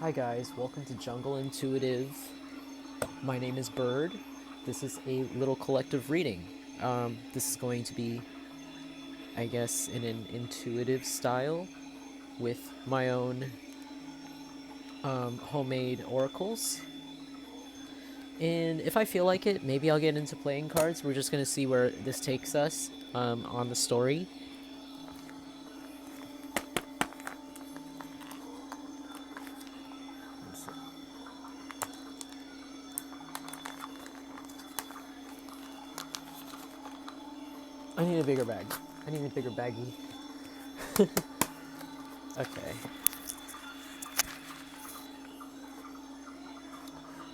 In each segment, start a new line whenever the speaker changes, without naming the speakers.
Hi guys, welcome to Jungle Intuitive. My name is Bird. This is a little collective reading. This is going to be, I guess, in an intuitive style with my own homemade oracles. And if I feel like it, maybe I'll get into playing cards. We're just going to see where this takes us on the story. I need a bigger bag. I need a bigger baggie. Okay.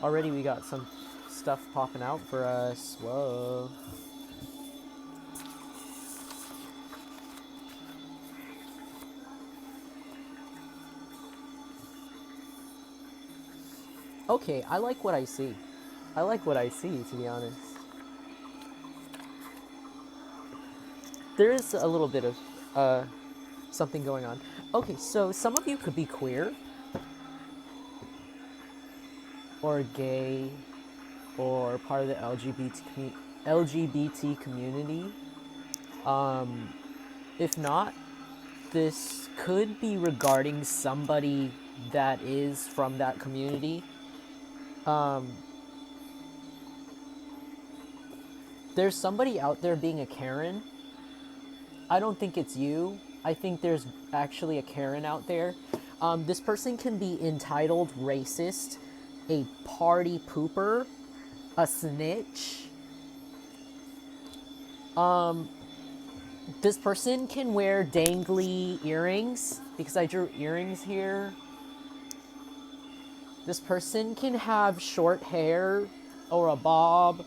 Already we got some stuff popping out for us. Whoa. Okay, I like what I see. I like what I see, to be honest. There is a little bit of something going on. Okay, so some of you could be queer, or gay, or part of the LGBT community. If not, this could be regarding somebody that is from that community. There's somebody out there being a Karen. I don't think it's you. I think there's actually a Karen out there. This person can be entitled racist, a party pooper, a snitch. This person can wear dangly earrings, because I drew earrings here. This person can have short hair, or a bob,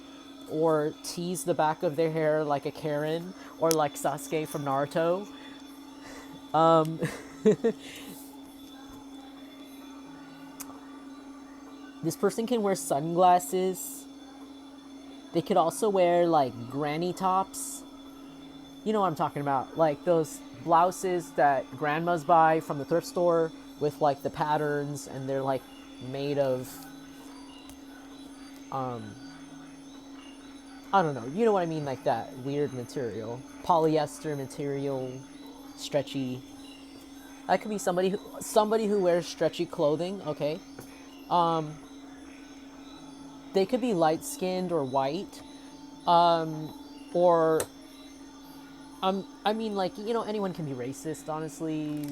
or tease the back of their hair like a Karen, or like Sasuke from Naruto. This person can wear sunglasses. They could also wear like granny tops. You know what I'm talking about, like those blouses that grandmas buy from the thrift store with like the patterns, and they're like made of I don't know, you know what I mean, like that weird material, polyester material, stretchy. That could be somebody who wears stretchy clothing. Okay, they could be light skinned or white, or I mean, like, you know, anyone can be racist, honestly.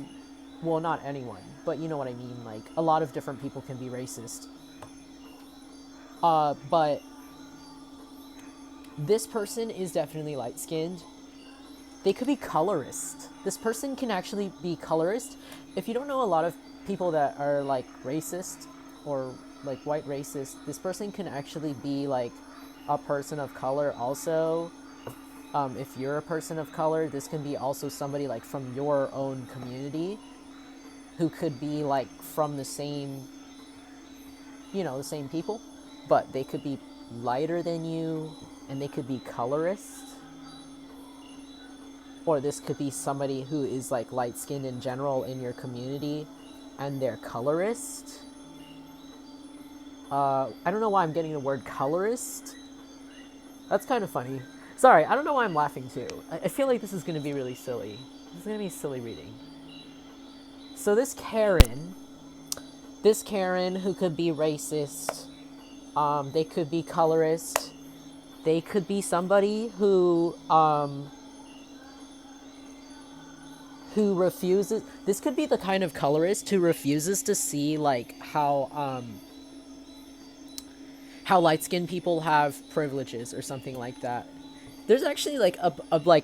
Well, not anyone, but you know what I mean. Like, a lot of different people can be racist. But this person is definitely light-skinned. They could be colorist. This person can actually be colorist. If you don't know a lot of people that are, like, racist or, like, white racist, this person can actually be, like, a person of color also. If you're a person of color, this can be also somebody, like, from your own community who could be, like, from the same, you know, the same people, but they could be lighter than you, and they could be colorist. Or this could be somebody who is, like, light-skinned in general in your community, and they're colorist. I don't know why I'm getting the word colorist. That's kind of funny. Sorry, I don't know why I'm laughing too. I feel like this is going to be really silly. This is going to be a silly reading. So this Karen who could be racist, they could be colorist, they could be somebody who refuses, this could be the kind of colorist who refuses to see, like, how light-skinned people have privileges or something like that. There's actually, like,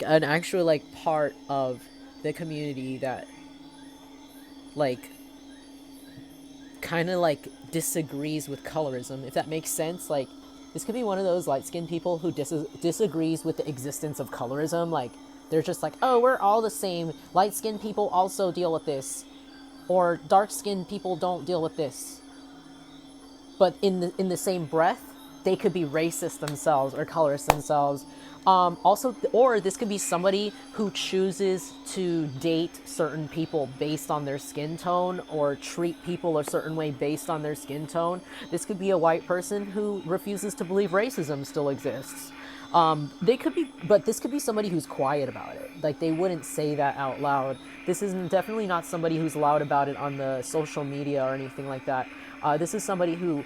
an actual, like, part of the community that, like, kind of, like, disagrees with colorism, if that makes sense. Like, this could be one of those light-skinned people who disagrees with the existence of colorism. Like, they're just like, oh, we're all the same. Light-skinned people also deal with this. Or dark-skinned people don't deal with this. But in the same breath, they could be racist themselves or colorist themselves. Also, or this could be somebody who chooses to date certain people based on their skin tone or treat people a certain way based on their skin tone. This could be a white person who refuses to believe racism still exists. They could be, but this could be somebody who's quiet about it. Like, they wouldn't say that out loud. This is definitely not somebody who's loud about it on the social media or anything like that. This is somebody who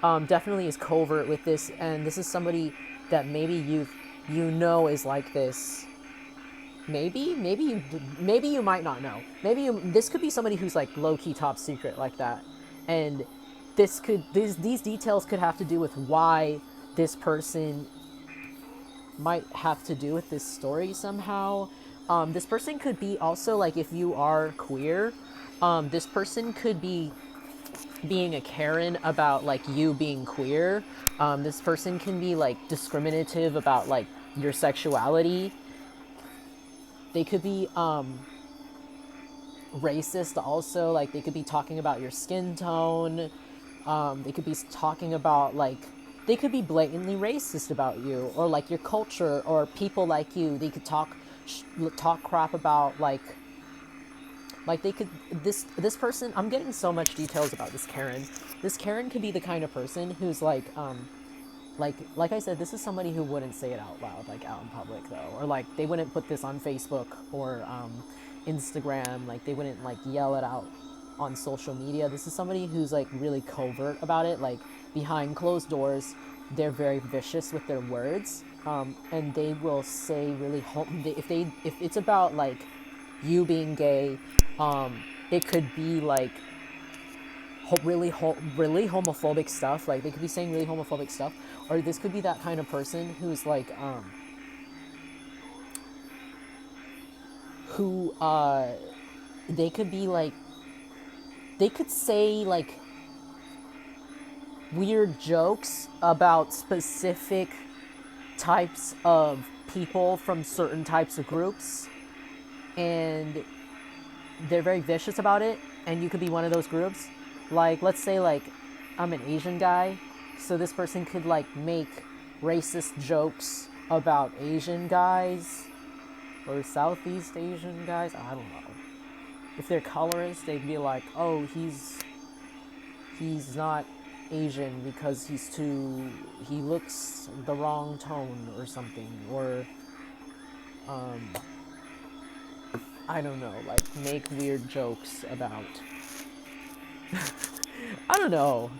definitely is covert with this, and this is somebody that maybe you know is like this. Maybe you might not know. This could be somebody who's like low-key top secret like that, and these details could have to do with why this person might have to do with this story somehow. This person could be also, like, if you are queer, this person could be being a Karen about, like, you being queer. This person can be, like, discriminative about, like, your sexuality. They could be racist also. Like, they could be talking about your skin tone. They could be talking about, like, they could be blatantly racist about you, or like your culture, or people like you. They could talk crap about, like they could, this person, I'm getting so much details about this Karen. This Karen could be the kind of person who's like I said, this is somebody who wouldn't say it out loud, like out in public though, or like they wouldn't put this on Facebook or Instagram. Like, they wouldn't like yell it out on social media. This is somebody who's like really covert about it. Like, behind closed doors, they're very vicious with their words, and they will say really if it's about like you being gay, it could be like really homophobic stuff. Like, they could be saying really homophobic stuff, or this could be that kind of person who's like they could be like, they could say like weird jokes about specific types of people from certain types of groups, and they're very vicious about it, and you could be one of those groups. Like, let's say like I'm an Asian guy, so this person could like make racist jokes about Asian guys or Southeast Asian guys. I don't know. If they're colorist, they'd be like, oh, he's not Asian because he looks the wrong tone or something, or I don't know, like make weird jokes about I don't know.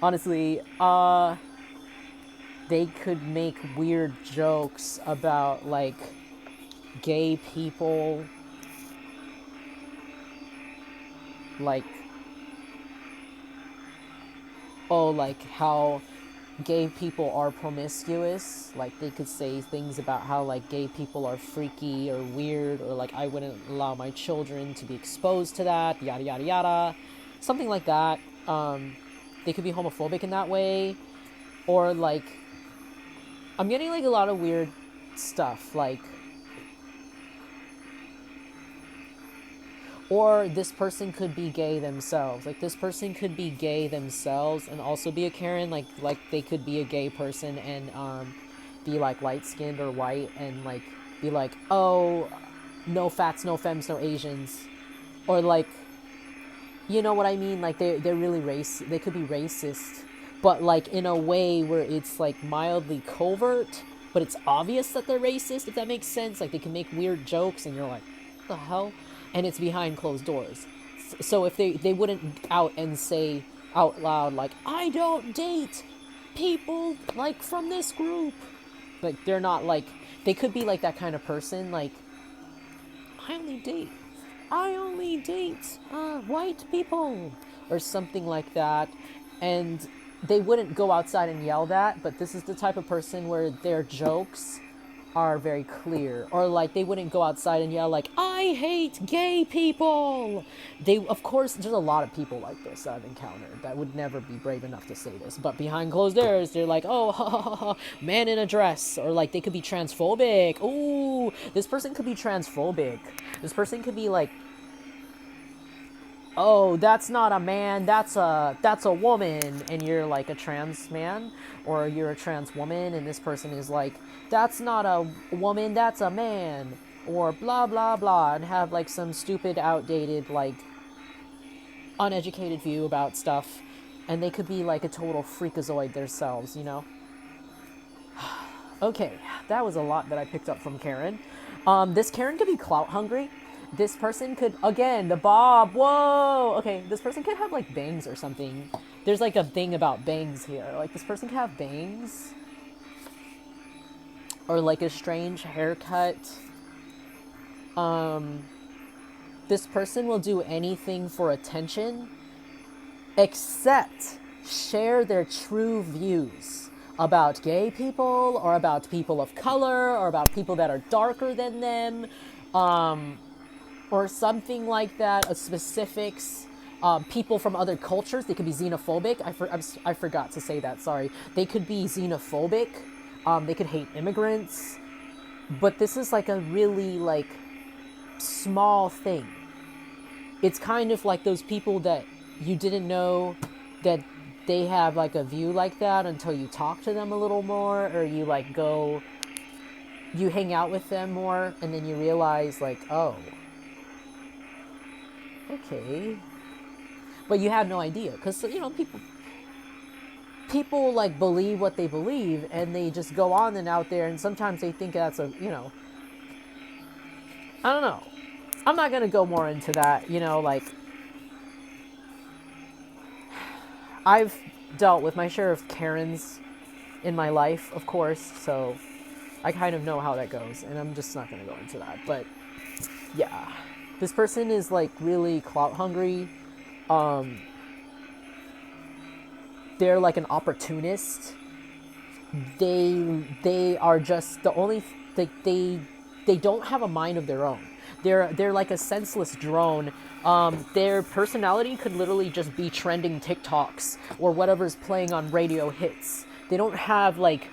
Honestly, they could make weird jokes about like gay people, like, oh, like how gay people are promiscuous. Like, they could say things about how like gay people are freaky or weird, or like I wouldn't allow my children to be exposed to that, yada yada yada, something like that. They could be homophobic in that way, or like I'm getting like a lot of weird stuff, like, or this person could be gay themselves. Like, this person could be gay themselves and also be a Karen. Like they could be a gay person and be like light-skinned or white and like be like, oh, no fats, no femmes, no Asians. Or like, you know what I mean? Like, they're really they could be racist, but like in a way where it's like mildly covert, but it's obvious that they're racist, if that makes sense. Like, they can make weird jokes and you're like, what the hell? And it's behind closed doors. So if they wouldn't out and say out loud, like, I don't date people, like, from this group. Like, they're not, like, they could be, like, that kind of person, like, I only date white people, or something like that. And they wouldn't go outside and yell that, but this is the type of person where their jokes are very clear. Or like, they wouldn't go outside and yell like, I hate gay people. Of course, there's a lot of people like this that I've encountered that would never be brave enough to say this, but behind closed doors they're like, oh, ha, ha, ha, man in a dress. Or like, they could be transphobic. Ooh, this person could be transphobic. This person could be like, oh, that's not a man, that's a woman, and you're like a trans man, or you're a trans woman, and this person is like, that's not a woman, that's a man, or blah blah blah, and have like some stupid, outdated, like uneducated view about stuff, and they could be like a total freakazoid themselves, you know? Okay, that was a lot that I picked up from Karen. This Karen could be clout hungry. This person could, again, the bob, whoa! Okay, this person could have like bangs or something. There's like a thing about bangs here. Like this person could have bangs. Or like a strange haircut. This person will do anything for attention except share their true views about gay people, or about people of color, or about people that are darker than them, or something like that, specifics, people from other cultures. They could be xenophobic. I forgot to say that, sorry. They could be xenophobic. They could hate immigrants. But this is like a really like small thing. It's kind of like those people that you didn't know that they have like a view like that until you talk to them a little more, or you like you hang out with them more, and then you realize like, oh, okay. But you had no idea, because, you know, people like believe what they believe, and they just go on and out there, and sometimes they think that's a, you know, I don't know. I'm not going to go more into that, you know, like, I've dealt with my share of Karens in my life, of course, so I kind of know how that goes, and I'm just not going to go into that. But yeah, this person is like really clout hungry. They're like an opportunist. They are just the only they don't have a mind of their own. They're like a senseless drone. Their personality could literally just be trending TikToks or whatever's playing on radio hits. They don't have like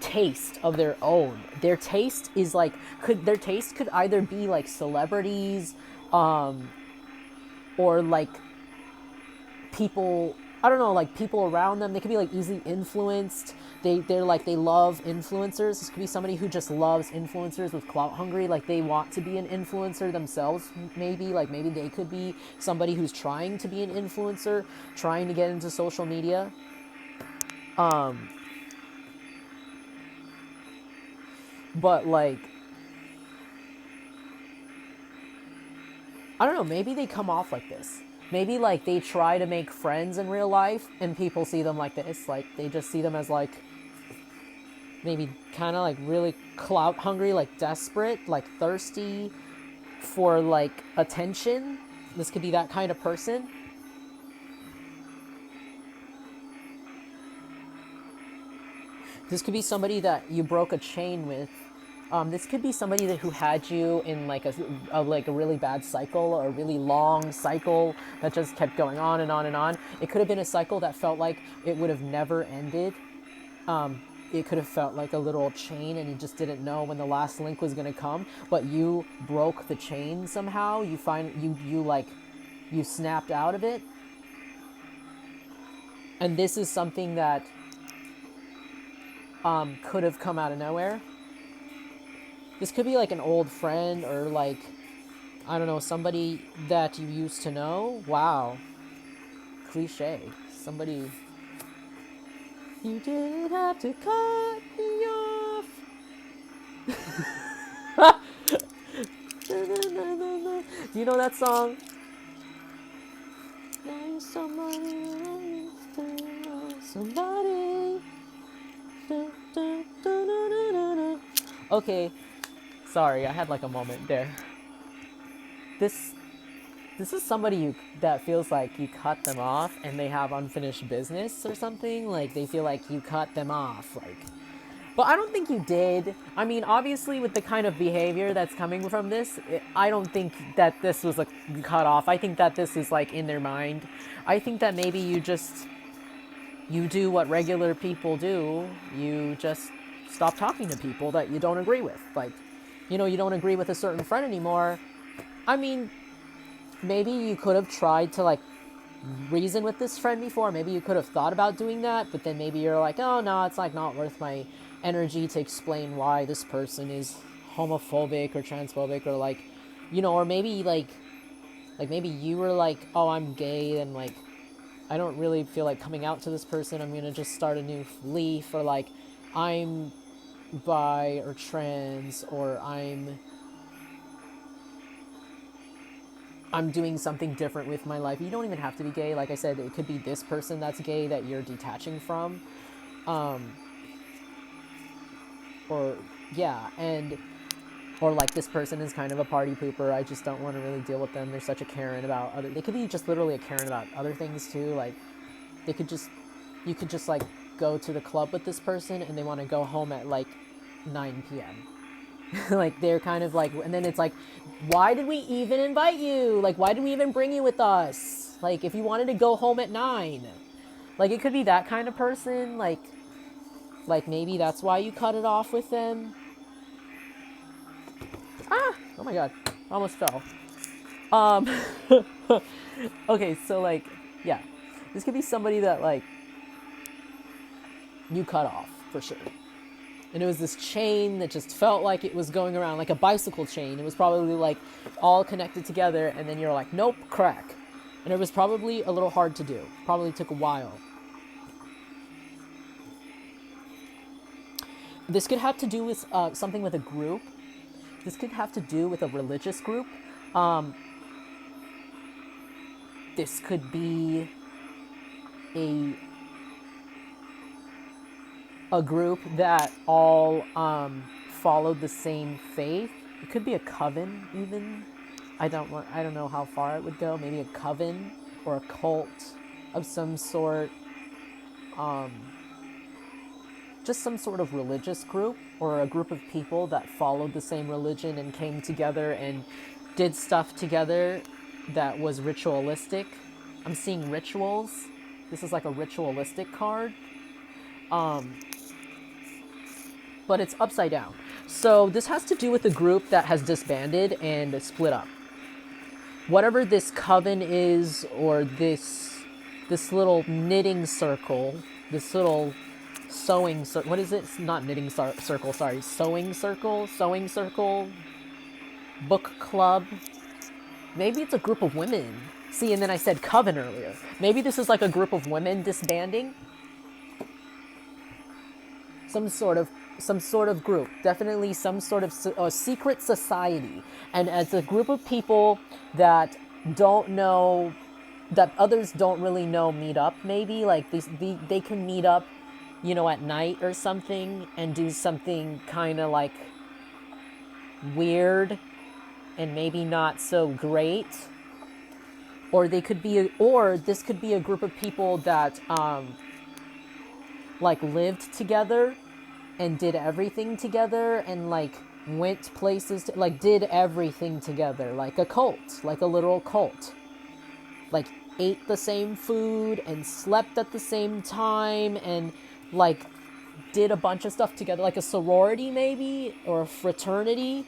taste of their own. Their taste is like their taste could either be like celebrities, or like people, I don't know, like people around them. They could be like easily influenced. They're like, they love influencers. This could be somebody who just loves influencers with clout hungry. Like they want to be an influencer themselves, maybe. Like maybe they could be somebody who's trying to be an influencer, trying to get into social media. But like, I don't know, maybe they come off like this. Maybe like they try to make friends in real life and people see them like this. Like they just see them as like maybe kind of like really clout hungry, like desperate, like thirsty for like attention. This could be that kind of person. This could be somebody that you broke a chain with. This could be somebody who had you in like a really bad cycle, or a really long cycle that just kept going on and on and on. It could have been a cycle that felt like it would have never ended. It could have felt like a little chain, and you just didn't know when the last link was going to come, but you broke the chain somehow. You snapped out of it. And this is something that could have come out of nowhere. This could be like an old friend, or like, I don't know, somebody that you used to know. Wow. Cliche. Somebody. You didn't have to cut me off. Do you know that song? There's somebody. Okay. Sorry, I had like a moment there. This is somebody that feels like you cut them off and they have unfinished business or something. Like they feel like you cut them off, like. But I don't think you did. I mean, obviously with the kind of behavior that's coming from this, I don't think that this was a cut off. I think that this is like in their mind. I think that maybe you do what regular people do. You just stop talking to people that you don't agree with. Like, you know, you don't agree with a certain friend anymore. I mean, maybe you could have tried to like reason with this friend before. Maybe you could have thought about doing that, but then maybe you're like, oh no, it's like not worth my energy to explain why this person is homophobic or transphobic, or like, you know, or maybe like maybe you were like, oh, I'm gay, and like I don't really feel like coming out to this person, I'm gonna just start a new leaf, or like I'm bi or trans, or I'm doing something different with my life. You don't even have to be gay. Like I said, it could be this person that's gay that you're detaching from. Or, yeah, or like this person is kind of a party pooper. I just don't want to really deal with them. They're such a Karen about other, they could be just literally a Karen about other things too. Like, you could just like go to the club with this person and they want to go home at like 9 p.m. Like, they're kind of like, and then it's like, why did we even invite you? Like, why did we even bring you with us? Like, if you wanted to go home at 9. Like, it could be that kind of person. Like maybe that's why you cut it off with them. Ah! Oh my god. I almost fell. Okay, so like, yeah. This could be somebody that like, you cut off, for sure. And it was this chain that just felt like it was going around, like a bicycle chain. It was probably like all connected together, and then you're like, nope, crack. And it was probably a little hard to do. Probably took a while. This could have to do with something with a group. This could have to do with a religious group. This could be a group that all followed the same faith. It could be a coven, even. I don't know how far it would go. Maybe a coven or a cult of some sort. Just some sort of religious group, or a group of people that followed the same religion and came together and did stuff together that was ritualistic. I'm seeing rituals. This is like a ritualistic card. But it's upside down. So this has to do with a group that has disbanded and split up. Whatever this coven is, or this little knitting circle, this little sewing circle, what is it? It's not knitting circle, sorry. Sewing circle, book club. Maybe it's a group of women. See, and then I said coven earlier. Maybe this is like a group of women disbanding. Some sort of group, definitely some sort of secret society. And as a group of people that don't know, that others don't really know, meet up, maybe like they can meet up, you know, at night or something, and do something kind of like weird and maybe not so great. Or they could be, or this could be a group of people that like lived together and did everything together, and like went places, like did everything together, like a cult, like a literal cult. Like ate the same food and slept at the same time, and like did a bunch of stuff together, like a sorority maybe, or a fraternity.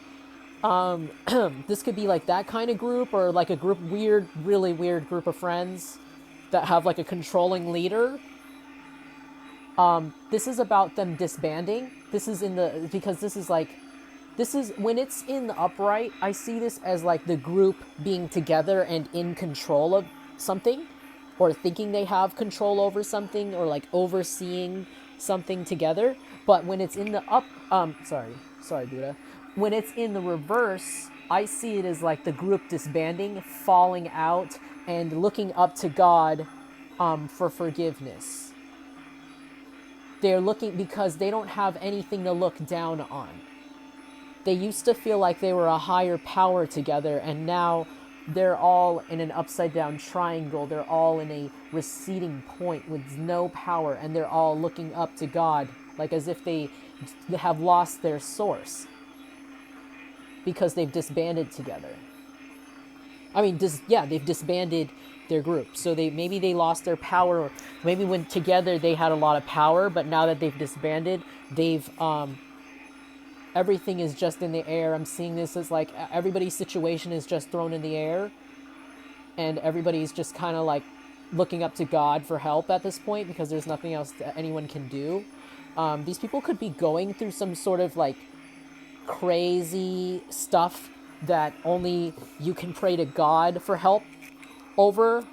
This could be like that kind of group, or like a group, really weird group of friends that have like a controlling leader. This is about them disbanding. This is because this is when it's in the upright, I see this as like the group being together and in control of something, or thinking they have control over something, or like overseeing something together. But when it's in the sorry Buddha. When it's in the reverse, I see it as like the group disbanding, falling out, and looking up to God for forgiveness. They're looking because they don't have anything to look down on. They used to feel like they were a higher power together, and now they're all in an upside down triangle. They're all in a receding point with no power, and they're all looking up to God, like as if they have lost their source because they've disbanded together. I mean, they've disbanded their group. So maybe they lost their power, or maybe when together they had a lot of power, but now that they've disbanded, they've everything is just in the air. I'm seeing this as like everybody's situation is just thrown in the air. and everybody's just kind of like looking up to God for help at this point because there's nothing else that anyone can do. These people could be going through some sort of like crazy stuff that only you can pray to God for help over.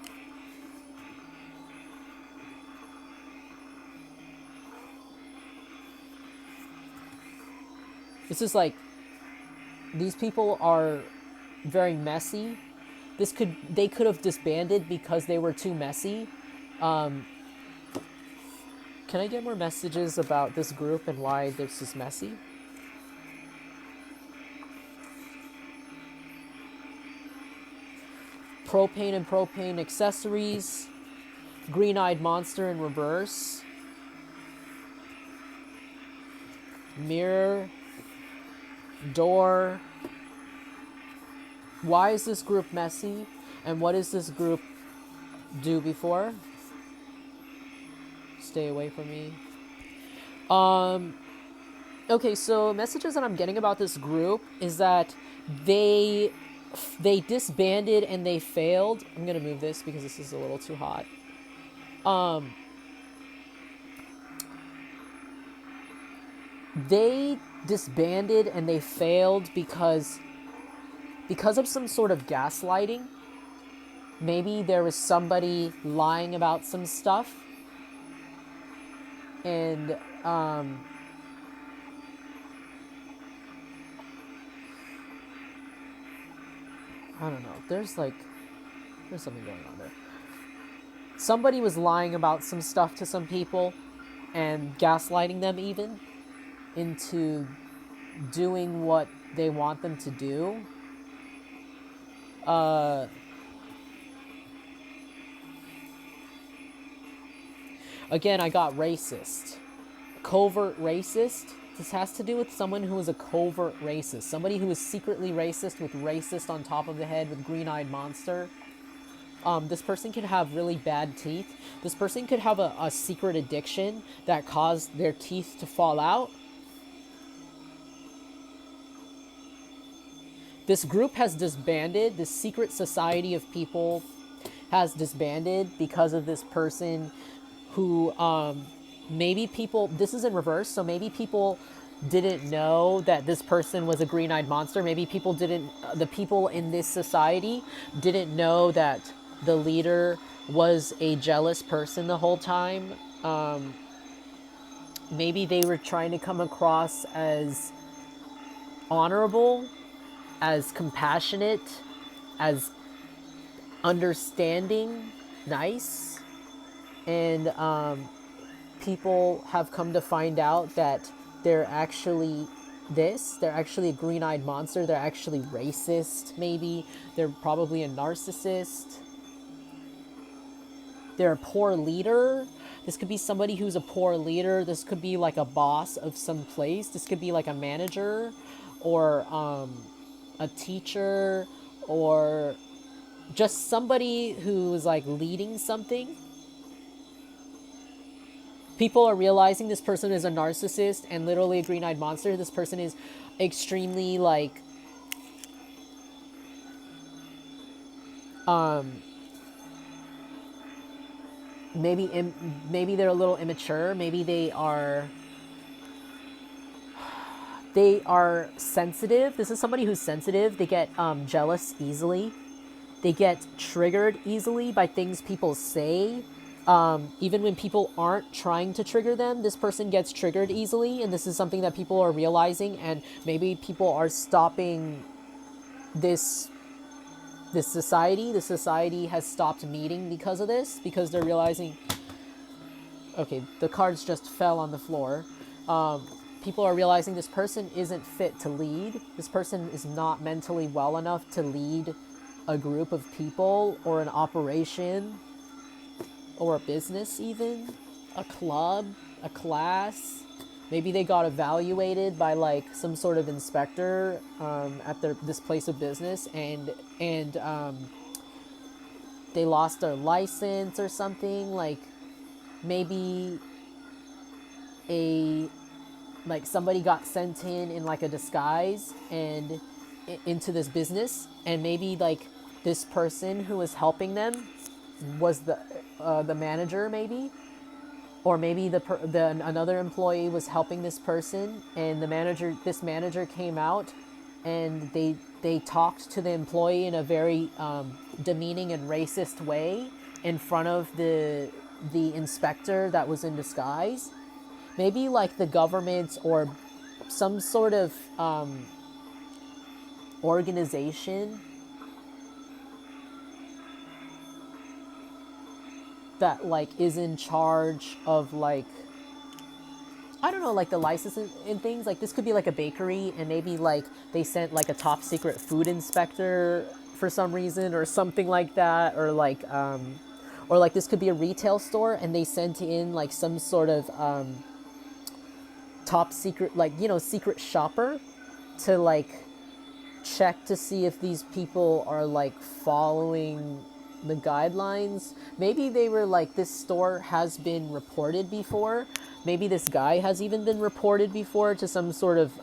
This is like, these people are very messy. They could have disbanded because they were too messy. Can I get more messages about this group and why this is messy? Propane and propane accessories. Green-eyed monster in reverse. Mirror. Door. Why is this group messy? And what does this group do before? Stay away from me. Okay, so messages that I'm getting about this group is that they disbanded and they failed. I'm gonna move this because this is a little too hot. They disbanded and they failed because of some sort of gaslighting. Maybe there was somebody lying about some stuff, and I don't know. There's something going on there. Somebody was lying about some stuff to some people and gaslighting them even into doing what they want them to do. Again, I got racist. Covert racist. This has to do with someone who is a covert racist. Somebody who is secretly racist with racist on top of the head with green-eyed monster. This person could have really bad teeth. This person could have a secret addiction that caused their teeth to fall out. This group has disbanded. This secret society of people has disbanded because of this person who, maybe people, this is in reverse, so maybe people didn't know that this person was a green-eyed monster. Maybe people didn't, the people in this society didn't know that the leader was a jealous person the whole time. Maybe they were trying to come across as honorable, as compassionate, as understanding, nice. And people have come to find out that they're actually they're actually a green-eyed monster. They're actually racist, maybe. They're probably a narcissist. They're a poor leader. This could be somebody who's a poor leader. This could be like a boss of some place. This could be like a manager or a teacher or just somebody who's like leading something. People are realizing this person is a narcissist and literally a green-eyed monster. This person is extremely like maybe they're a little immature. Maybe they are sensitive. This is somebody who's sensitive. They get jealous easily. They get triggered easily by things people say. Even when people aren't trying to trigger them, this person gets triggered easily, and this is something that people are realizing, and maybe people are stopping this society. The society has stopped meeting because of this, because they're realizing, okay, the cards just fell on the floor. People are realizing this person isn't fit to lead. This person is not mentally well enough to lead a group of people or an operation or a business, even a club, a class. Maybe they got evaluated by like some sort of inspector at this place of business, and they lost their license or something. Like maybe somebody got sent in like a disguise and into this business, and maybe like this person who was helping them was the manager, maybe, or maybe another employee was helping this person, and this manager came out, and they talked to the employee in a very demeaning and racist way in front of the inspector that was in disguise. Maybe like the government or some sort of organization that like is in charge of like, I don't know, like the licenses and things. Like this could be like a bakery, and maybe like they sent like a top secret food inspector for some reason or something like that, or like this could be a retail store, and they sent in like some sort of top secret, like, you know, secret shopper to like check to see if these people are like following the guidelines. Maybe they were like, this store has been reported before. Maybe this guy has even been reported before to some sort of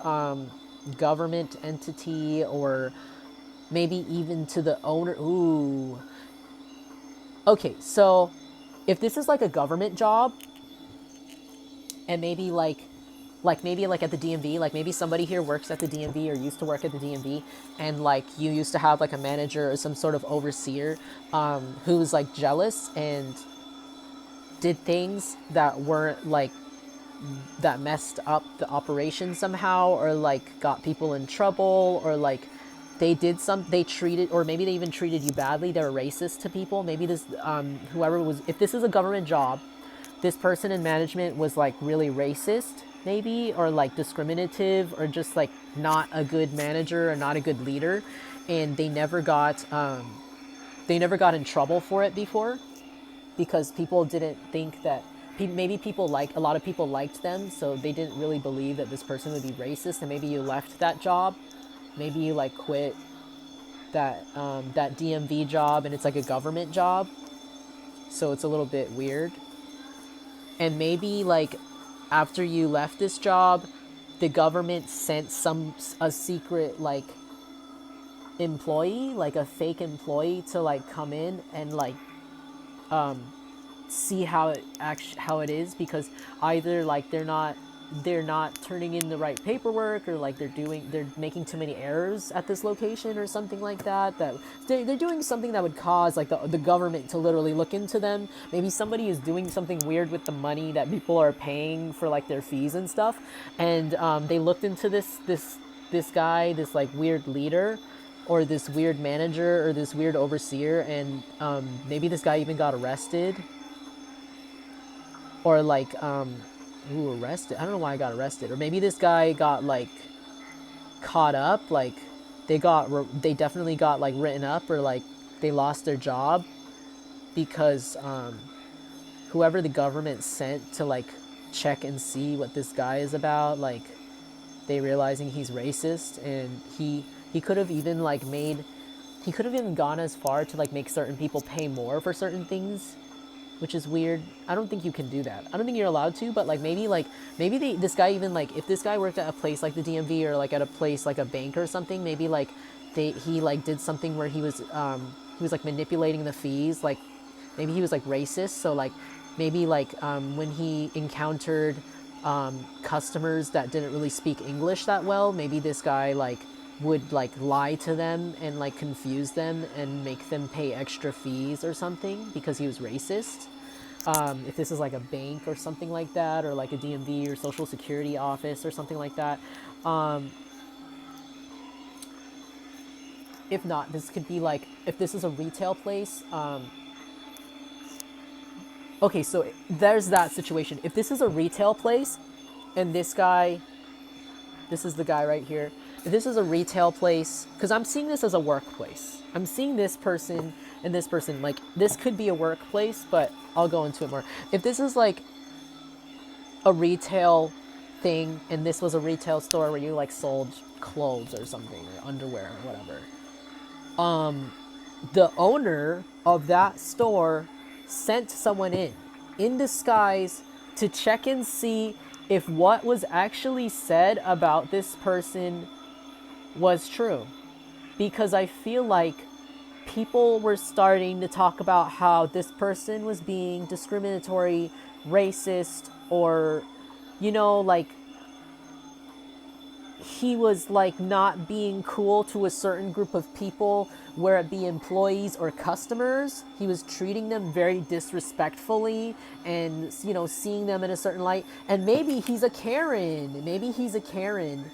government entity, or maybe even to the owner. Ooh. Okay, so if this is like a government job, and maybe maybe like at the DMV, like maybe somebody here works at the DMV or used to work at the DMV, and like you used to have like a manager or some sort of overseer who was like jealous and did things that weren't like, that messed up the operation somehow, or like got people in trouble, or like they treated, or maybe they even treated you badly. They were racist to people. Maybe this whoever was, if this is a government job, this person in management was like really racist, maybe, or like discriminative, or just like not a good manager or not a good leader, and they never got in trouble for it before, because people didn't think that, maybe a lot of people liked them, so they didn't really believe that this person would be racist, and maybe you left that job, maybe you like quit that DMV job, and it's like a government job, so it's a little bit weird. And maybe like after you left this job, the government sent a secret like employee, like a fake employee, to like come in and like see how it is, because either like they're not turning in the right paperwork, or like they're making too many errors at this location or something like that, that they're doing something that would cause like the government to literally look into them. Maybe somebody is doing something weird with the money that people are paying for like their fees and stuff, and they looked into this guy, this like weird leader, or this weird manager, or this weird overseer, and maybe this guy even got arrested, or like arrested. I don't know why I got arrested. Or maybe this guy got like caught up, like they definitely got like written up, or like they lost their job because whoever the government sent to like check and see what this guy is about, like they realizing he's racist, and he could have even like he could have even gone as far to like make certain people pay more for certain things, which is weird. I don't think you can do that. I don't think you're allowed to, but like maybe this guy, even like if this guy worked at a place like the DMV, or like at a place like a bank or something, maybe like he like did something where he was like manipulating the fees, like maybe he was like racist, so like maybe like when he encountered customers that didn't really speak English that well, maybe this guy like would like lie to them and like confuse them and make them pay extra fees or something because he was racist. If this is like a bank or something like that, or like a DMV or Social Security office or something like that. If not, this could be like, if this is a retail place. Okay, so there's that situation. If this is a retail place, and this is the guy right here. If this is a retail place, because I'm seeing this as a workplace. I'm seeing this person and this person, like this could be a workplace, but I'll go into it more. If this is like a retail thing, and this was a retail store where you like sold clothes or something, or underwear or whatever, the owner of that store sent someone in disguise to check and see if what was actually said about this person was true. Because I feel like people were starting to talk about how this person was being discriminatory, racist, or, like he was like not being cool to a certain group of people, where it be employees or customers. He was treating them very disrespectfully and, seeing them in a certain light. And maybe he's a Karen. Maybe he's a Karen.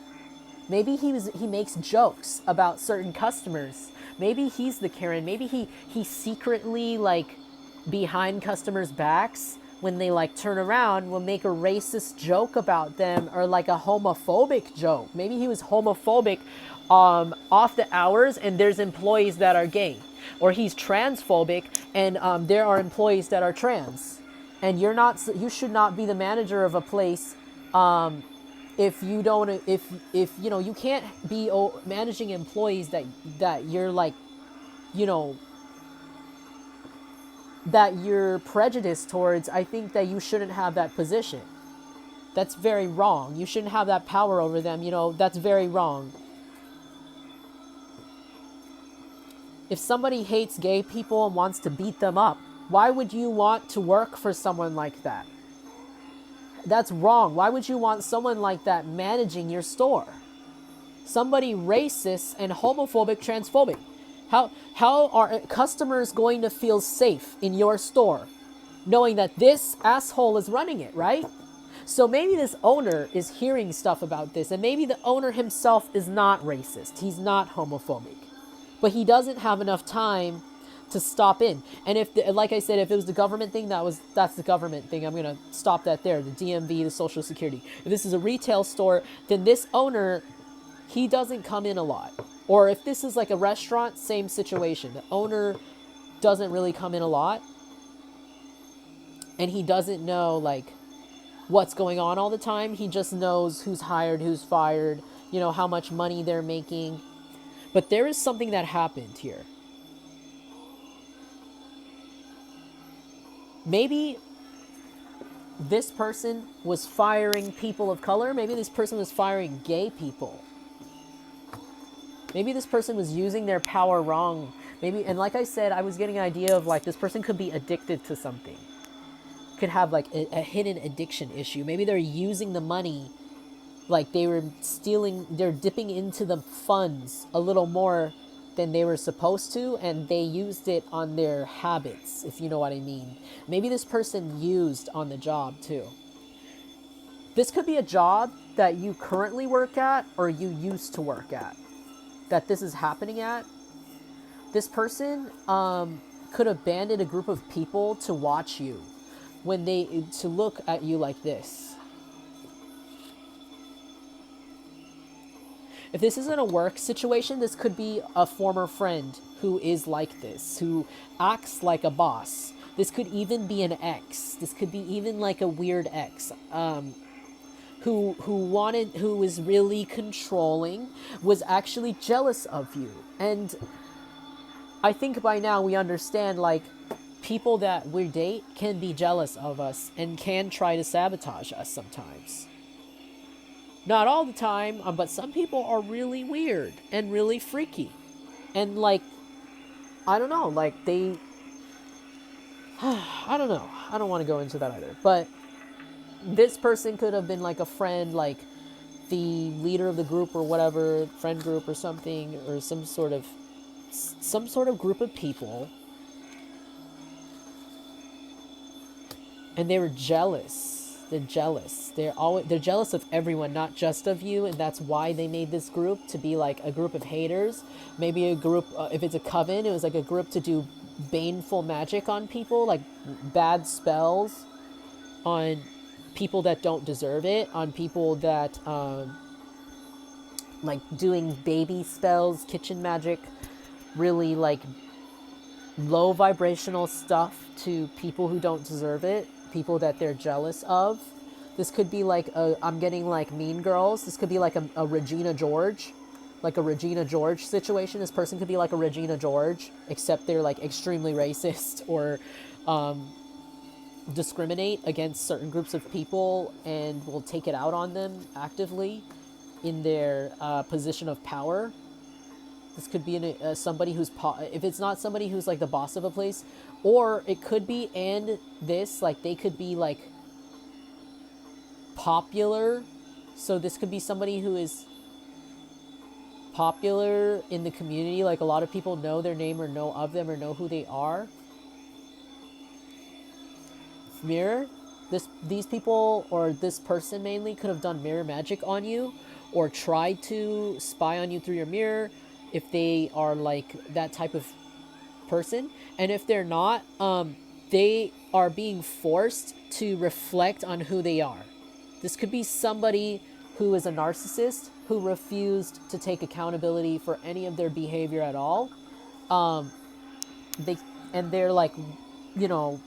Maybe he makes jokes about certain customers. Maybe he's the Karen. Maybe he secretly, like, behind customers' backs, when they like turn around, will make a racist joke about them, or like a homophobic joke. Maybe he was homophobic off the hours, and there's employees that are gay. Or he's transphobic, and there are employees that are trans. And you should not be the manager of a place if you don't, if you can't be managing employees that you're like, that you're prejudiced towards. I think that you shouldn't have that position. That's very wrong. You shouldn't have that power over them. That's very wrong. If somebody hates gay people and wants to beat them up, why would you want to work for someone like that? That's wrong. Why would you want someone like that managing your store? Somebody racist and homophobic, transphobic. How are customers going to feel safe in your store knowing that this asshole is running it, right? So maybe this owner is hearing stuff about this, and maybe the owner himself is not racist. He's not homophobic. But he doesn't have enough time to stop in. And like I said, if it was the government thing, that's the government thing. I'm going to stop that there. The DMV, the Social Security. If this is a retail store, then this owner, he doesn't come in a lot. Or if this is like a restaurant, same situation. The owner doesn't really come in a lot. And he doesn't know like what's going on all the time. He just knows who's hired, who's fired, how much money they're making. But there is something that happened here. Maybe this person was firing people of color. Maybe this person was firing gay people. Maybe this person was using their power wrong. Maybe, and like I said, I was getting an idea of like this person could be addicted to something. Could have like a hidden addiction issue. Maybe they're using the money, like they're dipping into the funds a little more than they were supposed to, and they used it on their habits, if you know what I mean. Maybe this person used on the job too. This could be a job that you currently work at or you used to work at, that this is happening at. This person could have banded a group of people to watch you, to look at you like this. If this isn't a work situation, this could be a former friend who is like this, who acts like a boss. This could even be an ex. This could be even like a weird ex, who is really controlling, was actually jealous of you. And I think by now we understand, like, people that we date can be jealous of us and can try to sabotage us sometimes. Not all the time, but some people are really weird and really freaky. And, like, I don't know, like, I don't know. I don't want to go into that either. But this person could have been, like, a friend, like, the leader of the group or whatever, friend group or something, or some sort of group of people. And they were jealous. They're jealous. They're jealous of everyone, not just of you, and that's why they made this group, to be like a group of haters. Maybe a group, if it's a coven, it was like a group to do baneful magic on people, like bad spells on people that don't deserve it, on people that, like doing baby spells, kitchen magic, really like low vibrational stuff to people who don't deserve it. People that they're jealous of. This could be like I'm getting like Mean Girls. This could be like a Regina George, like a Regina George situation. This person could be like a Regina George, except they're like extremely racist or discriminate against certain groups of people and will take it out on them actively in their position of power. This could be somebody who's if it's not somebody who's like the boss of a place, or it could be, and this, like, they could be like popular. So this could be somebody who is popular in the community, like a lot of people know their name or know of them or know who they are. Mirror, these people, or this person mainly, could have done mirror magic on you or tried to spy on you through your mirror, if they are like that type of person. And if they're not, they are being forced to reflect on who they are. This could be somebody who is a narcissist who refused to take accountability for any of their behavior at all. They're like, you know,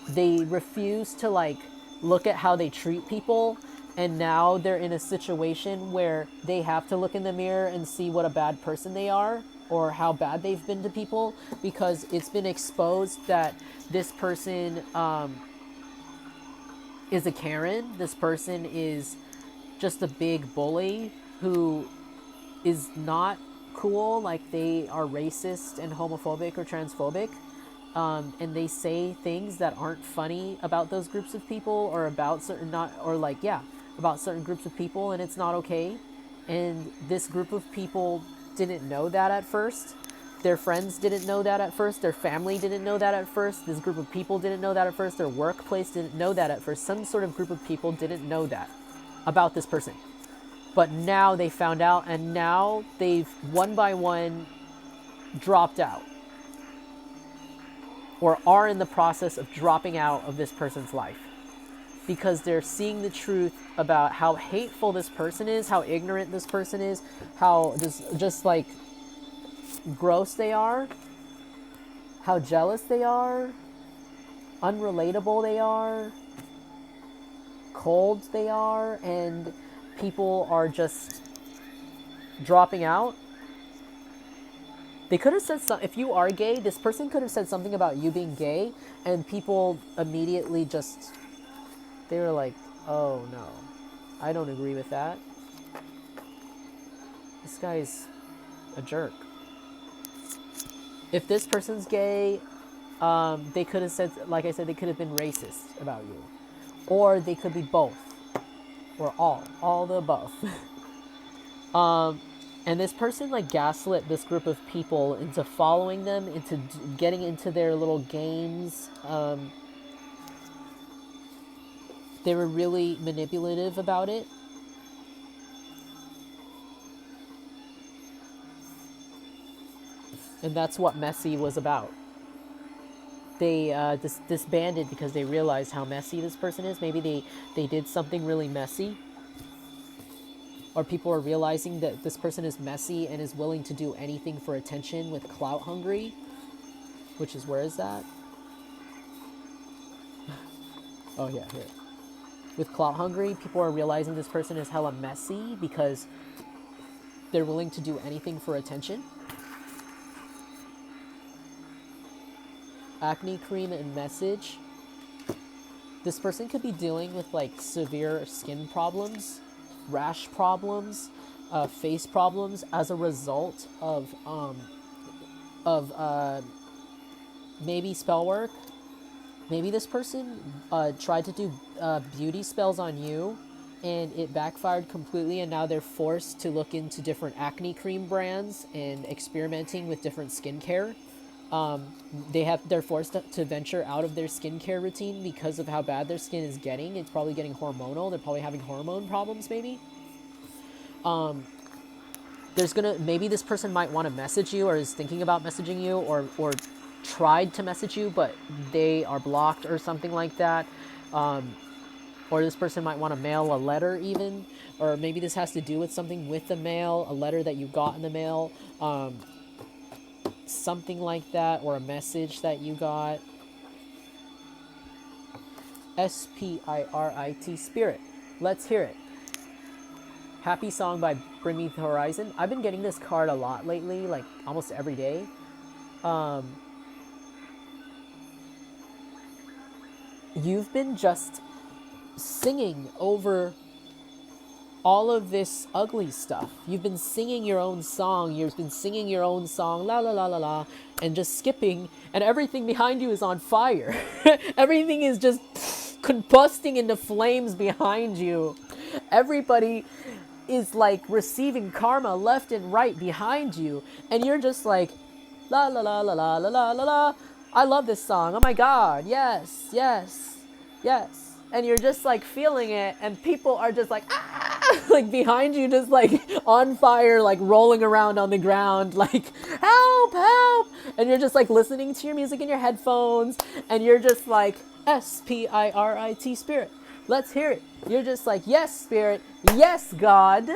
they refuse to like look at how they treat people, and now they're in a situation where they have to look in the mirror and see what a bad person they are, or how bad they've been to people, because it's been exposed that this person is a Karen. This person is just a big bully who is not cool. Like, they are racist and homophobic or transphobic. And they say things that aren't funny about those groups of people, or about certain, about certain groups of people, and it's not okay. And this group of people didn't know that at first. Their friends didn't know that at first. Their family didn't know that at first. This group of people didn't know that at first. Their workplace didn't know that at first. Some sort of group of people didn't know that about this person. But now they found out, and now they've one by one dropped out, or are in the process of dropping out of this person's life, because they're seeing the truth about how hateful this person is, how ignorant this person is, how just like gross they are, how jealous they are, unrelatable they are, cold they are, and people are just dropping out. They could have said something. If you are gay, this person could have said something about you being gay, and people immediately just, they were like, oh no, I don't agree with that. This guy's a jerk. If this person's gay, they could have said, like I said, they could have been racist about you. Or they could be both. Or all the above. And this person like gaslit this group of people into following them, into getting into their little games. They were really manipulative about it. And that's what messy was about. They disbanded because they realized how messy this person is. Maybe they did something really messy. Or people are realizing that this person is messy and is willing to do anything for attention with clout hungry. Which is, where is that? Oh yeah, here. With clout hungry, people are realizing this person is hella messy because they're willing to do anything for attention. Acne cream and message. This person could be dealing with like severe skin problems, rash problems, face problems as a result of maybe spell work. Maybe this person tried to do beauty spells on you, and it backfired completely, and now they're forced to look into different acne cream brands and experimenting with different skincare. They're forced to venture out of their skincare routine because of how bad their skin is getting. It's probably getting hormonal. They're probably having hormone problems, maybe. Maybe this person might want to message you, or is thinking about messaging you, or tried to message you, but they are blocked or something like that. Or this person might want to mail a letter even, or maybe this has to do with something with the mail, a letter that you got in the mail, something like that, or a message that you got. Spirit, Spirit. Let's hear it. Happy Song by Bring Me the Horizon. I've been getting this card a lot lately, like almost every day. You've been just singing over all of this ugly stuff. You've been singing your own song. You've been singing your own song, la la la la la, and just skipping, and everything behind you is on fire. Everything is just combusting into flames behind you. Everybody is like receiving karma left and right behind you, and you're just like, la la la la la la la la la. I love this song. Oh my God. Yes, yes, yes. And you're just like feeling it, and people are just like, ah, like behind you, just like on fire, like rolling around on the ground, like, help, help. And you're just like listening to your music in your headphones, and you're just like, S-P-I-R-I-T, spirit. Let's hear it. You're just like, yes, spirit. Yes, God.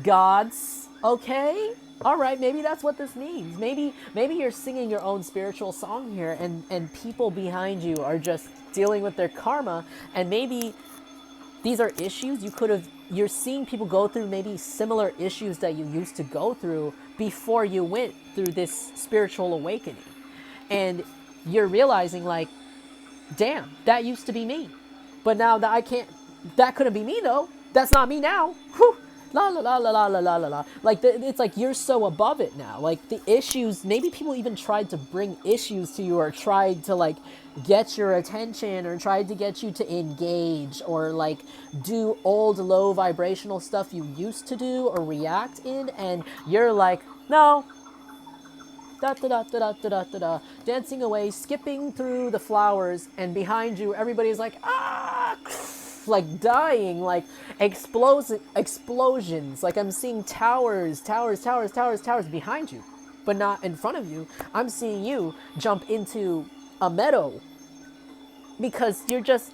Gods. Okay. All right, maybe that's what this means. Maybe you're singing your own spiritual song here, and people behind you are just dealing with their karma, and maybe these are issues you're seeing people go through, maybe similar issues that you used to go through before you went through this spiritual awakening. And you're realizing like, damn, that used to be me. But now that couldn't be me though. That's not me now. Whew. La la la la la la la la la. Like it's like you're so above it now. Like the issues, maybe people even tried to bring issues to you, or tried to like get your attention, or tried to get you to engage, or like do old low vibrational stuff you used to do or react in, and you're like, no. Da da da da da da da da, dancing away, skipping through the flowers, and behind you everybody's like, ah, like dying, like explosions. Like I'm seeing towers behind you, but not in front of you. I'm seeing you jump into a meadow, because you're just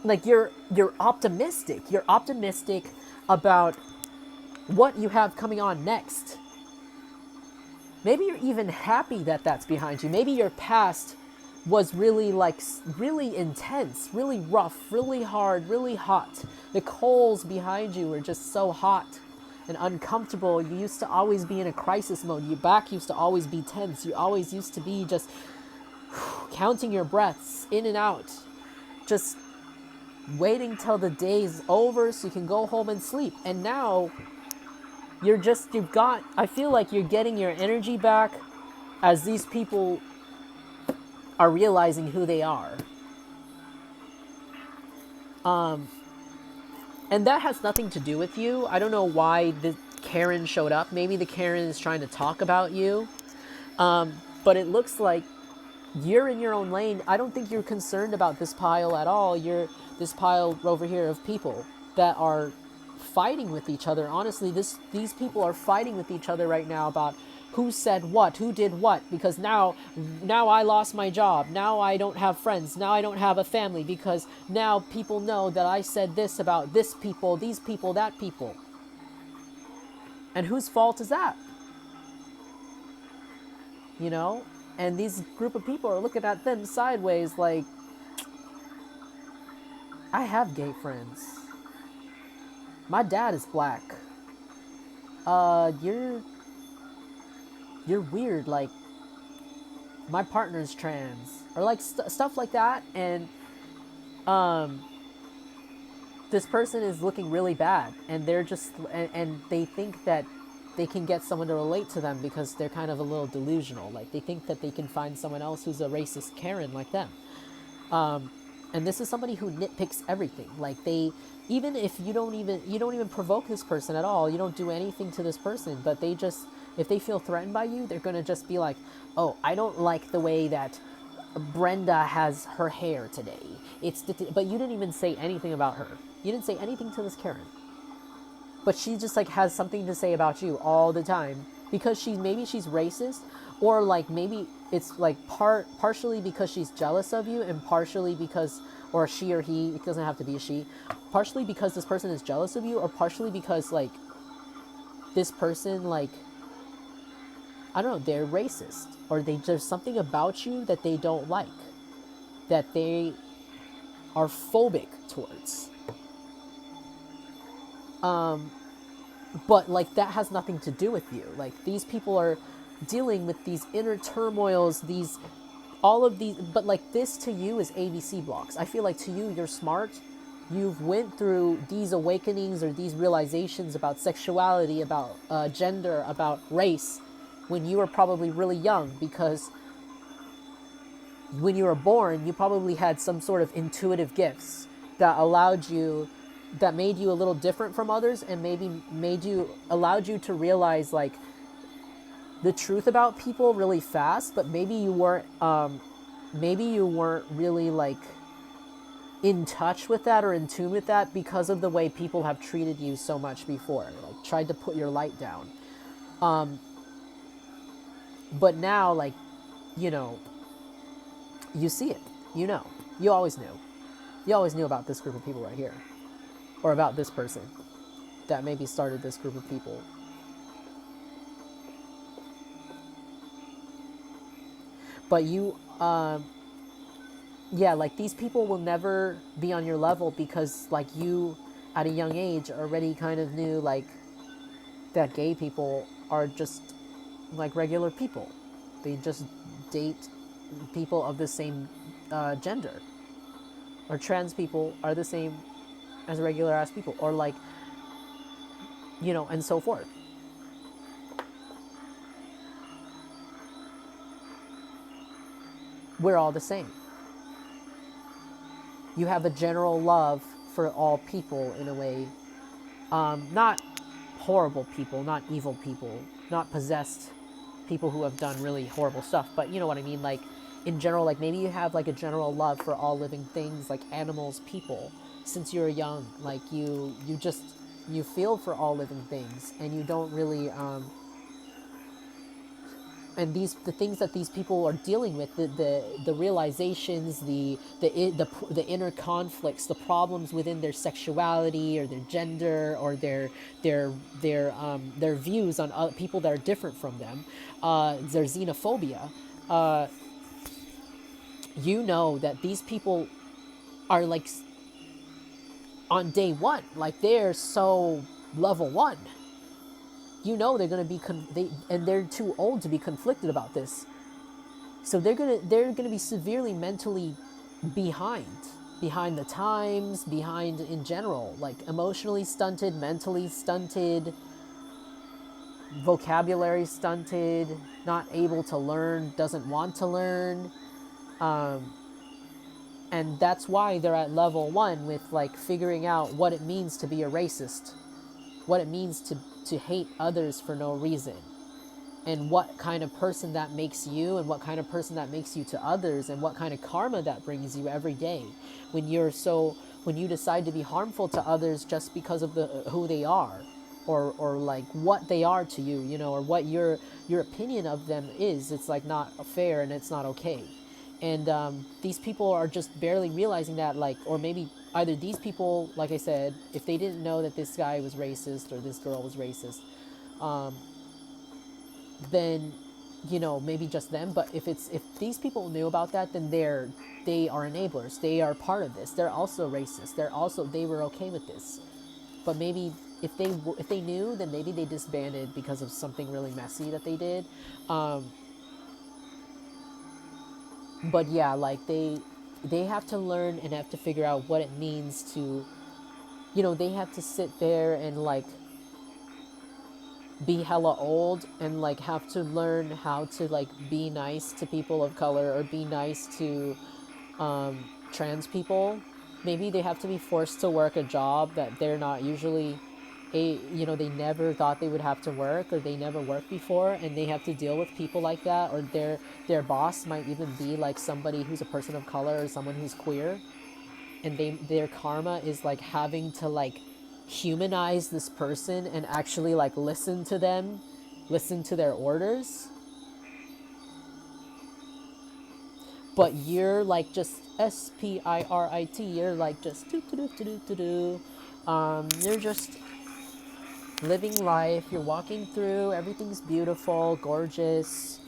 like, you're optimistic. You're optimistic about what you have coming on next. Maybe you're even happy that that's behind you. Maybe your past was really like, really intense, really rough, really hard, really hot. The coals behind you were just so hot and uncomfortable. You used to always be in a crisis mode. Your back used to always be tense. You always used to be just counting your breaths in and out, just waiting till the day's over so you can go home and sleep. And now I feel like you're getting your energy back as these people are realizing who they are. And that has nothing to do with you. I don't know why the Karen showed up. Maybe the Karen is trying to talk about you. But it looks like you're in your own lane. I don't think you're concerned about this pile at all. You're this pile over here of people that are fighting with each other. Honestly, these people are fighting with each other right now about who said what, who did what, because now I lost my job. Now I don't have friends. Now I don't have a family, because now people know that I said this about this people, these people, that people. And whose fault is that? You know? And these group of people are looking at them sideways like, I have gay friends. My dad is black. You're weird. Like, my partner's trans, or like stuff like that. And this person is looking really bad, and they're just and they think that they can get someone to relate to them because they're kind of a little delusional. Like, they think that they can find someone else who's a racist Karen like them. And this is somebody who nitpicks everything. Like, even if you don't even provoke this person at all, you don't do anything to this person, but they just, if they feel threatened by you, they're going to just be like, oh, I don't like the way that Brenda has her hair today. But you didn't even say anything about her. You didn't say anything to this Karen. But she just like has something to say about you all the time, because maybe she's racist, or like maybe it's like partially because she's jealous of you, and partially because, or she or he, it doesn't have to be a she, partially because this person is jealous of you, or partially because like this person, like, I don't know, they're racist, or there's something about you that they don't like, that they are phobic towards. But like that has nothing to do with you. Like, these people are dealing with these inner turmoils, all of these, but like this to you is ABC blocks. I feel like to you, you're smart, you've went through these awakenings or these realizations about sexuality, about gender, about race, when you were probably really young, because when you were born, you probably had some sort of intuitive gifts that that made you a little different from others, and maybe allowed you to realize like the truth about people really fast, but maybe you weren't really like in touch with that or in tune with that because of the way people have treated you so much before, like tried to put your light down. But now, like, you know, you see it, you know, you always knew about this group of people right here, or about this person that maybe started this group of people. But you, yeah, like these people will never be on your level because like you at a young age already kind of knew like that gay people are just like regular people. They just date people of the same gender. Or trans people are the same as regular ass people. Or like, you know, and so forth. We're all the same. You have a general love for all people in a way. Not horrible people, not evil people, not possessed people who have done really horrible stuff, but you know what I mean, like in general, like maybe you have like a general love for all living things, like animals, people, since you're young, like you feel for all living things, and you don't really and the things that these people are dealing with, the realizations, the inner conflicts, the problems within their sexuality or their gender or their views on other people that are different from them, their xenophobia. You know that these people are like on day one, like they're so level 1. You know they're gonna be and they're too old to be conflicted about this, so they're gonna be severely mentally behind the times, behind in general, like emotionally stunted, mentally stunted, vocabulary stunted, not able to learn, doesn't want to learn, and that's why they're at level 1 with like figuring out what it means to be a racist, what it means to hate others for no reason, and what kind of person that makes you, and what kind of person that makes you to others, and what kind of karma that brings you every day when you decide to be harmful to others just because of who they are, or like what they are to you, you know, or what your opinion of them is. It's like not fair, and it's not okay. And these people are just barely realizing that, like, or maybe either these people, like I said, if they didn't know that this guy was racist or this girl was racist, then, you know, maybe just them. But if these people knew about that, then they are enablers. They are part of this. They're also racist. They were okay with this. But maybe if they knew, then maybe they disbanded because of something really messy that they did. But yeah, like they have to learn and have to figure out what it means to, you know, they have to sit there and like be hella old and like have to learn how to like be nice to people of color, or be nice to trans people. Maybe they have to be forced to work a job that they're not usually you know, they never thought they would have to work, or they never worked before, and they have to deal with people like that. Or their boss might even be like somebody who's a person of color or someone who's queer, and their karma is like having to like humanize this person and actually like listen to them, listen to their orders. But you're like just spirit, you're like just you're just living life, you're walking through, everything's beautiful, gorgeous.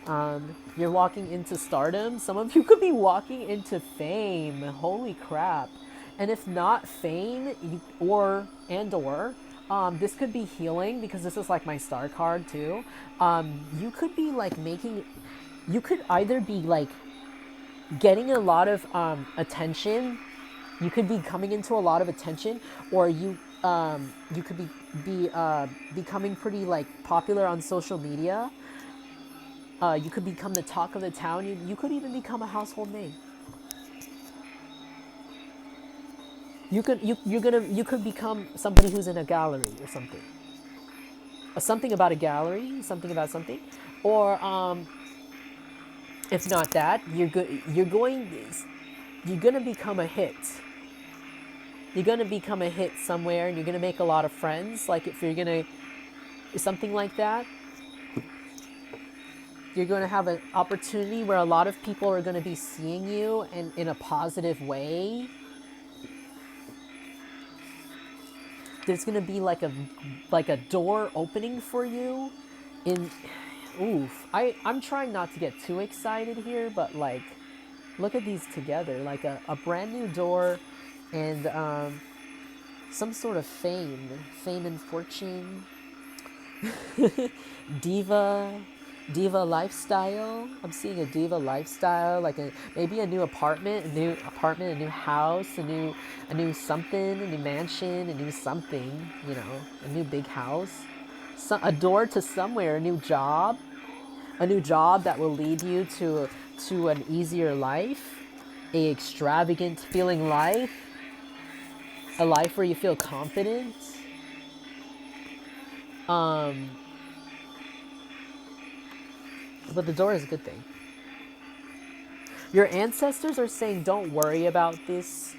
You're walking into stardom. Some of you could be walking into fame. Holy crap. And if not fame, or this could be healing, because this is like my star card too. You could be like you could either be like getting a lot of attention You could be coming into a lot of attention, or you could be becoming pretty like popular on social media. You could become the talk of the town. You could even become a household name. You could become somebody who's in a gallery or something. Something about a gallery, something about something, or if not that, you're gonna become a hit. You're gonna become a hit somewhere, and you're gonna make a lot of friends. Like if you're gonna something like that, you're gonna have an opportunity where a lot of people are gonna be seeing you and in a positive way. There's gonna be like a door opening for you. I'm trying not to get too excited here, but like, look at these together, like a brand new door, and some sort of fame and fortune, diva lifestyle. I'm seeing a diva lifestyle, like maybe a new apartment, a new house, a new something, a new mansion, a new something, a new big house, a door to somewhere, a new job that will lead you to an easier life, a extravagant feeling life, a life where you feel confident. But the door is a good thing. Your ancestors are saying, don't worry about this.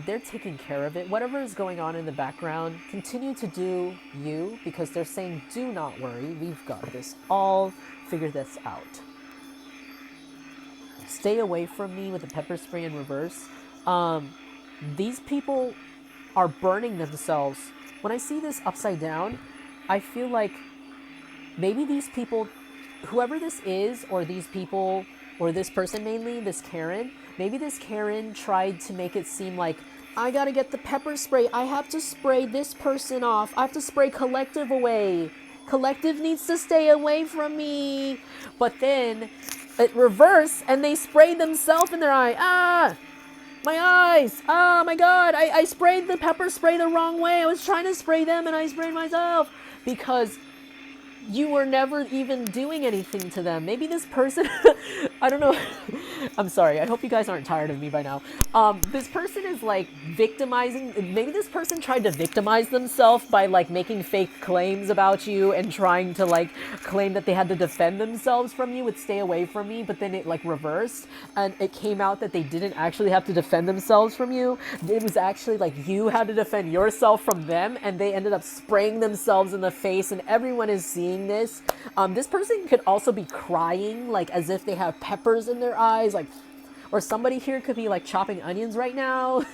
They're taking care of it. Whatever is going on in the background, continue to do you, because they're saying, do not worry. We've got this. I'll figure this out. Stay away from me with the pepper spray in reverse. These people are burning themselves. When I see this upside down, I feel like maybe these people, whoever this is, or these people, or this person mainly, this Karen, maybe this Karen tried to make it seem like, I gotta get the pepper spray. I have to spray this person off. I have to spray Collective away. Collective needs to stay away from me. But then it reversed and they sprayed themselves in their eye. Ah! My eyes! Oh my god! I sprayed the pepper spray the wrong way. I was trying to spray them and I sprayed myself. Because you were never even doing anything to them. Maybe this person, I don't know. I'm sorry. I hope you guys aren't tired of me by now. This person is like victimizing. Maybe this person tried to victimize themselves by like making fake claims about you and trying to like claim that they had to defend themselves from you with stay away from me. But then it like reversed and it came out that they didn't actually have to defend themselves from you. It was actually like you had to defend yourself from them, and they ended up spraying themselves in the face, and everyone is seeing this. This person could also be crying, like as if they have peppers in their eyes, like, or somebody here could be like chopping onions right now.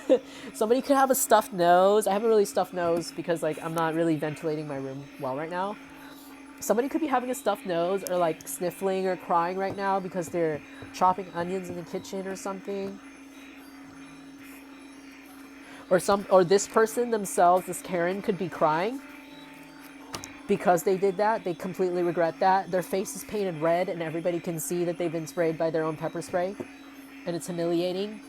Somebody could have a stuffed nose. I have a really stuffed nose because like I'm not really ventilating my room well right now. Somebody could be having a stuffed nose or like sniffling or crying right now because they're chopping onions in the kitchen or something. Or this person themselves, this Karen, could be crying because they did that. They completely regret that. Their face is painted red and everybody can see that they've been sprayed by their own pepper spray, and it's humiliating.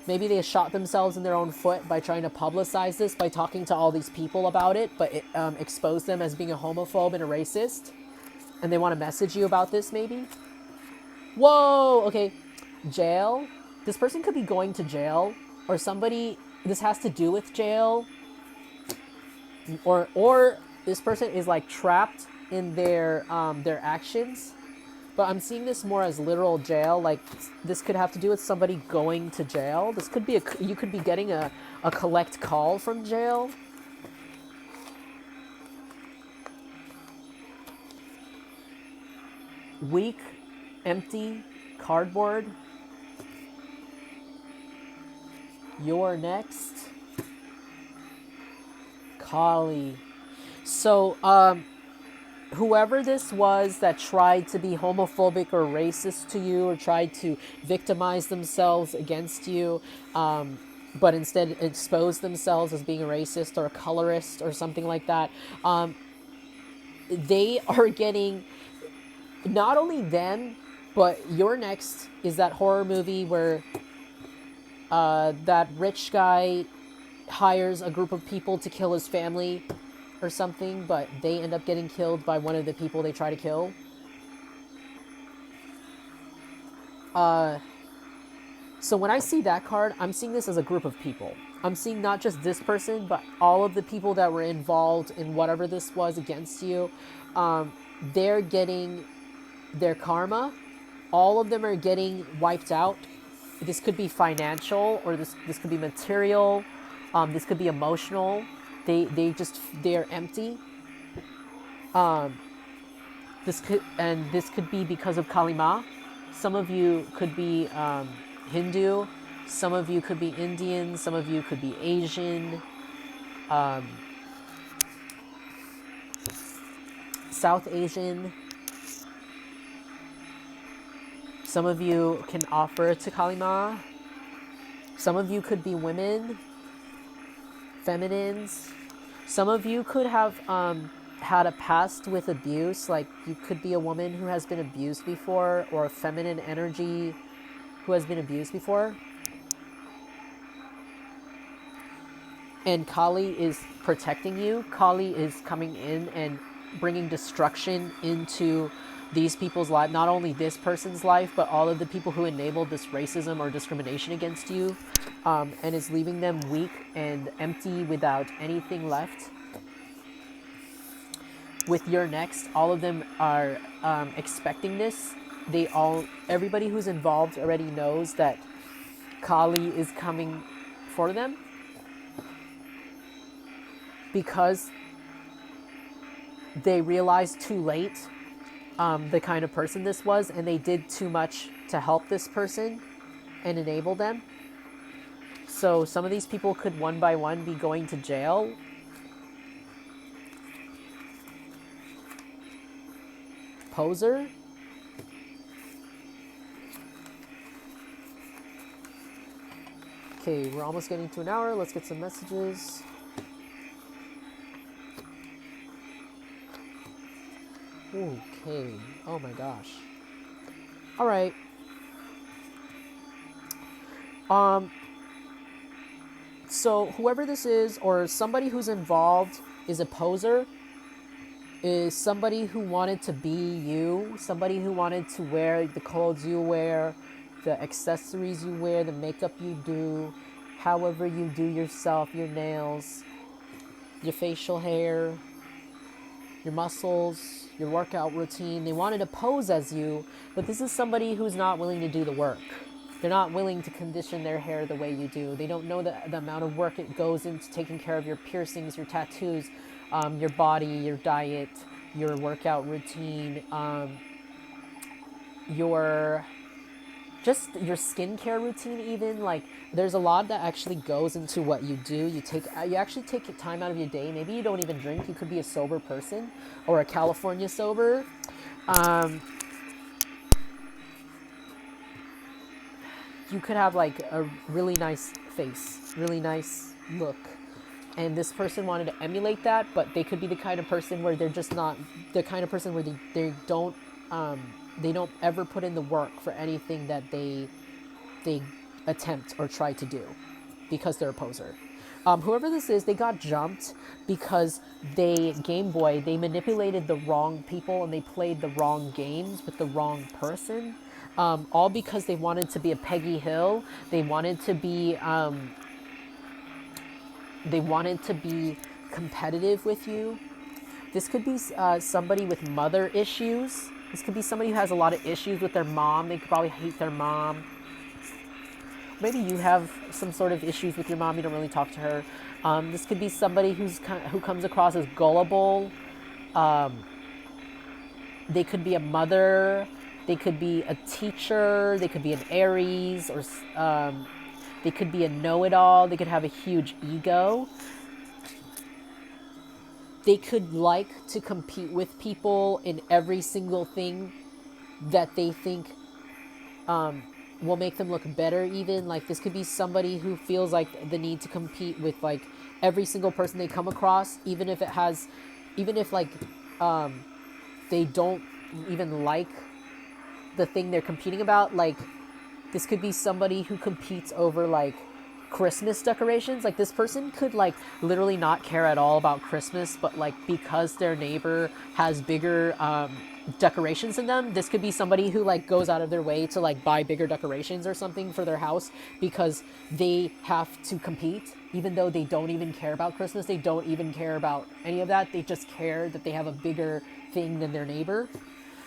Maybe they shot themselves in their own foot by trying to publicize this by talking to all these people about it, but it exposed them as being a homophobe and a racist, and they want to message you about this maybe. Whoa, okay. Jail. This person could be going to jail, or somebody, this has to do with jail, or this person is like trapped in their actions. But I'm seeing this more as literal jail. Like this could have to do with somebody going to jail. This could be you could be getting a collect call from jail. Weak, empty, cardboard. You're next. Kali. So, whoever this was that tried to be homophobic or racist to you, or tried to victimize themselves against you, but instead expose themselves as being a racist or a colorist or something like that, they are getting, not only them, but Your Next is that horror movie where That rich guy hires a group of people to kill his family or something, but they end up getting killed by one of the people they try to kill. So when I see that card, I'm seeing this as a group of people. I'm seeing not just this person, but all of the people that were involved in whatever this was against you. They're getting their karma. All of them are getting wiped out. This could be financial, or this could be material. This could be emotional. They are empty. This could be because of Kalima. Some of you could be Hindu. Some of you could be Indian. Some of you could be Asian. South Asian. Some of you can offer to Kalima. Some of you could be women, feminines. Some of you could have had a past with abuse, like you could be a woman who has been abused before, or a feminine energy who has been abused before. And Kali is protecting you. Kali is coming in and bringing destruction into these people's life, not only this person's life, but all of the people who enabled this racism or discrimination against you, and is leaving them weak and empty without anything left. With your next, all of them are expecting this. Everybody who's involved already knows that Kali is coming for them, because they realized too late the kind of person this was, and they did too much to help this person and enable them. So some of these people could one by one be going to jail. Poser. Okay, we're almost getting to an hour. Let's get some messages. Okay. Oh my gosh. All right. So whoever this is, or somebody who's involved, is a poser. Is somebody who wanted to be you, somebody who wanted to wear the clothes you wear, the accessories you wear, the makeup you do, however you do yourself, your nails, your facial hair, your muscles, your workout routine. They wanted to pose as you, but this is somebody who's not willing to do the work. They're not willing to condition their hair the way you do. They don't know the amount of work it goes into taking care of your piercings, your tattoos, your body, your diet, your workout routine, your skincare routine. Even, like, there's a lot that actually goes into what you do. You actually take time out of your day. Maybe you don't even drink. You could be a sober person, or a California sober. You could have like a really nice face, really nice look, and this person wanted to emulate that, but they could be the kind of person where they're just not the kind of person where they don't ever put in the work for anything that they attempt or try to do, because they're a poser. Whoever this is, they got jumped because they manipulated the wrong people, and they played the wrong games with the wrong person. All because they wanted to be a Peggy Hill. They wanted to be competitive with you. This could be somebody with mother issues. This could be somebody who has a lot of issues with their mom. They could probably hate their mom. Maybe you have some sort of issues with your mom. You don't really talk to her. This could be somebody who comes across as gullible. They could be a mother. They could be a teacher. They could be an Aries, or they could be a know-it-all. They could have a huge ego. They could like to compete with people in every single thing that they think will make them look better. Even, like, this could be somebody who feels like the need to compete with, like, every single person they come across, even if they don't even like the thing they're competing about. Like, This could be somebody who competes over like Christmas decorations. Like this person could like literally not care at all about Christmas, but like because their neighbor has bigger decorations than them, this could be somebody who like goes out of their way to like buy bigger decorations or something for their house because they have to compete. Even though they don't even care about Christmas, they don't even care about any of that. They just care that they have a bigger thing than their neighbor.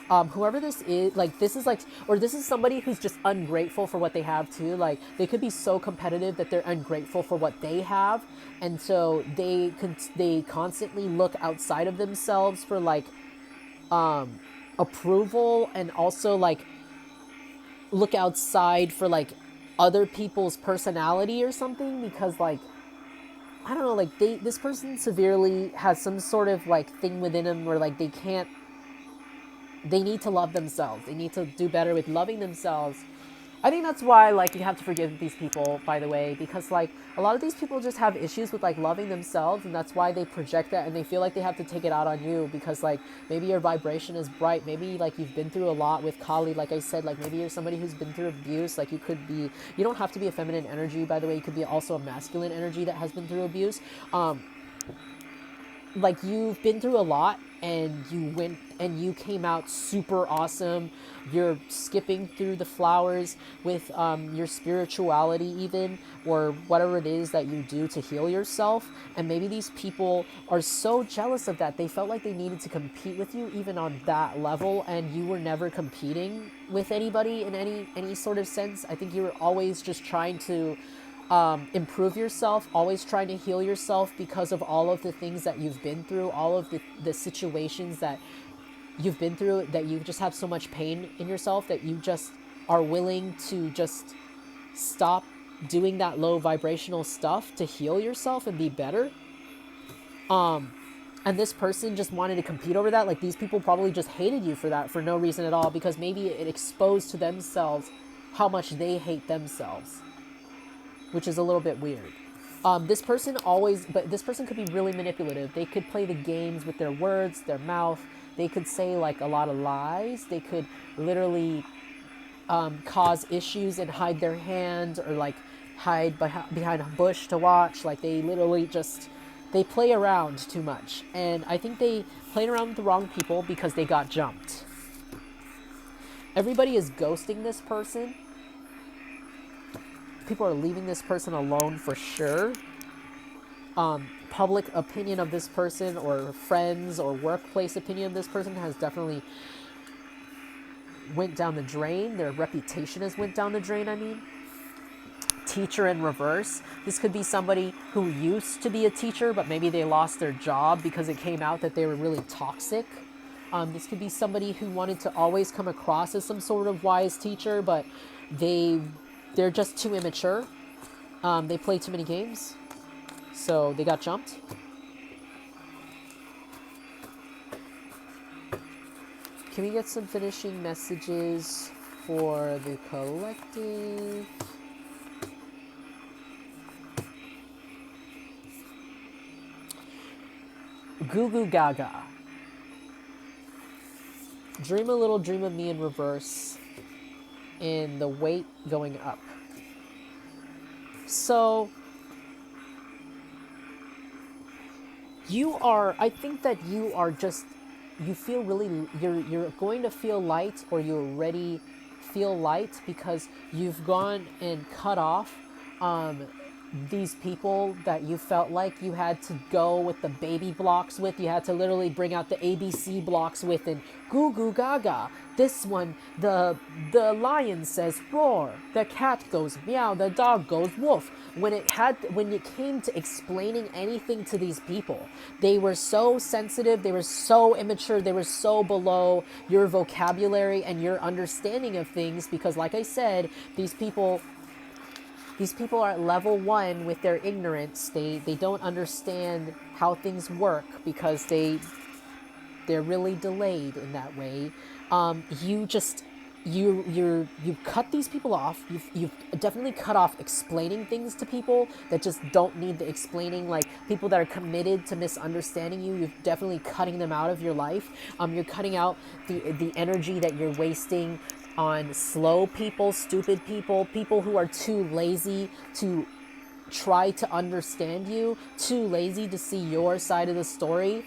Whoever this is, like, this is like, or this is somebody who's just ungrateful for what they have too. Like, they could be so competitive that they're ungrateful for what they have. And so they constantly look outside of themselves for like, approval, and also like look outside for like other people's personality or something, because like, I don't know, like this person severely has some sort of like thing within them where like they need to love themselves. They need to do better with loving themselves. I think that's why, like, you have to forgive these people, by the way, because, like, a lot of these people just have issues with, like, loving themselves, and that's why they project that, and they feel like they have to take it out on you, because, like, maybe your vibration is bright, maybe, like, you've been through a lot with Kali, like I said, like, maybe you're somebody who's been through abuse, like, you don't have to be a feminine energy, by the way, you could be also a masculine energy that has been through abuse, like, you've been through a lot, and you came out super awesome. You're skipping through the flowers with your spirituality even, or whatever it is that you do to heal yourself. And maybe these people are so jealous of that. They felt like they needed to compete with you even on that level, and you were never competing with anybody in any sort of sense. I think you were always just trying to improve yourself, always trying to heal yourself because of all of the things that you've been through, all of the situations that you've been through, that you just have so much pain in yourself that you just are willing to just stop doing that low vibrational stuff to heal yourself and be better. And this person just wanted to compete over that. Like, these people probably just hated you for that for no reason at all, because maybe it exposed to themselves how much they hate themselves, which is a little bit weird. This person could be really manipulative. They could play the games with their words, their mouth. They could say like a lot of lies. They could literally cause issues and hide their hand, or like hide behind a bush to watch. Like, they literally they play around too much. And I think they played around with the wrong people because they got jumped. Everybody is ghosting this person. People are leaving this person alone for sure. Public opinion of this person, or friends or workplace opinion of this person, has definitely went down the drain. Their reputation has went down the drain, I mean. Teacher in reverse. This could be somebody who used to be a teacher, but maybe they lost their job because it came out that they were really toxic. This could be somebody who wanted to always come across as some sort of wise teacher, but they're just too immature. They play too many games, so they got jumped. Can we get some finishing messages for the collective? Goo Goo Gaga. Dream a little dream of me in reverse. In the weight going up. So I think that you feel really, you're going to feel light, or you already feel light, because you've gone and cut off these people that you felt like you had to go with the baby blocks with. You had to literally bring out the ABC blocks with, and goo goo gaga. This one, the lion says roar, the cat goes meow, the dog goes woof. When it came to explaining anything to these people, they were so sensitive, they were so immature, they were so below your vocabulary and your understanding of things, because like I said, these people are at level 1 with their ignorance. They don't understand how things work because they're really delayed in that way. You cut these people off. You've definitely cut off explaining things to people that just don't need the explaining. Like, people that are committed to misunderstanding you, you're definitely cutting them out of your life. You're cutting out the energy that you're wasting on slow people, stupid people, people who are too lazy to try to understand you, too lazy to see your side of the story.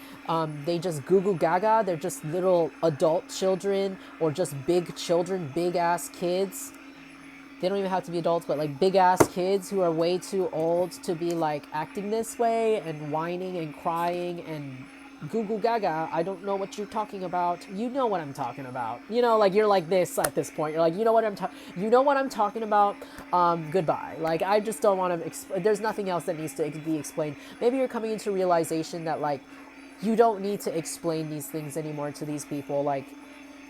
They just Google Gaga. They're just little adult children or just big children, big ass kids. They don't even have to be adults, but like big ass kids who are way too old to be like acting this way and whining and crying and Google Gaga. I don't know what you're talking about. You know what I'm talking about. You know, like you're like this at this point. You're like, you know what I'm talking about. Goodbye. Like I just don't want to. There's nothing else that needs to be explained. Maybe you're coming into realization that like you don't need to explain these things anymore to these people. Like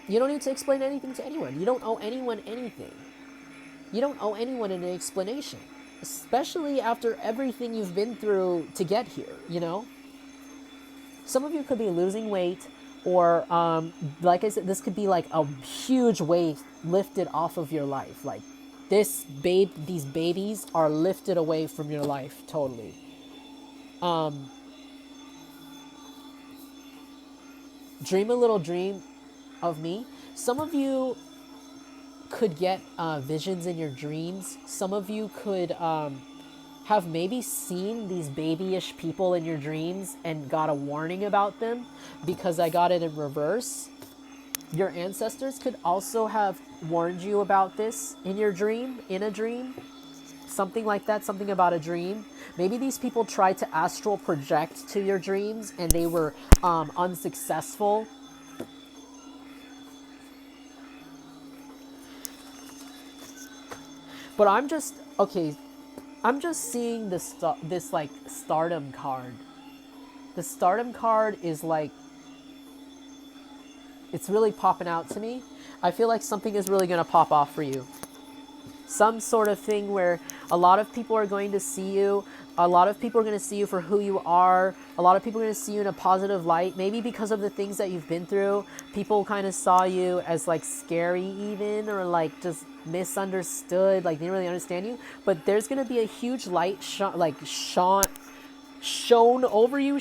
you don't need to explain anything to anyone. You don't owe anyone anything. You don't owe anyone an explanation, especially after everything you've been through to get here, you know? Some of you could be losing weight or, like I said, this could be like a huge weight lifted off of your life. Like these babies are lifted away from your life totally. Dream a little dream of me. Some of you could get visions in your dreams. Some of you could have maybe seen these babyish people in your dreams and got a warning about them because I got it in reverse. Your ancestors could also have warned you about this in your dream, in a dream. Something like that, something about a dream. Maybe these people tried to astral project to your dreams and they were unsuccessful. But I'm just seeing this like stardom card. The stardom card is like, it's really popping out to me. I feel like something is really going to pop off for you. Some sort of thing where a lot of people are going to see you. A lot of people are going to see you for who you are. A lot of people are going to see you in a positive light. Maybe because of the things that you've been through. People kind of saw you as like scary even, or like just misunderstood. Like they didn't really understand you. But there's going to be a huge light shone over you,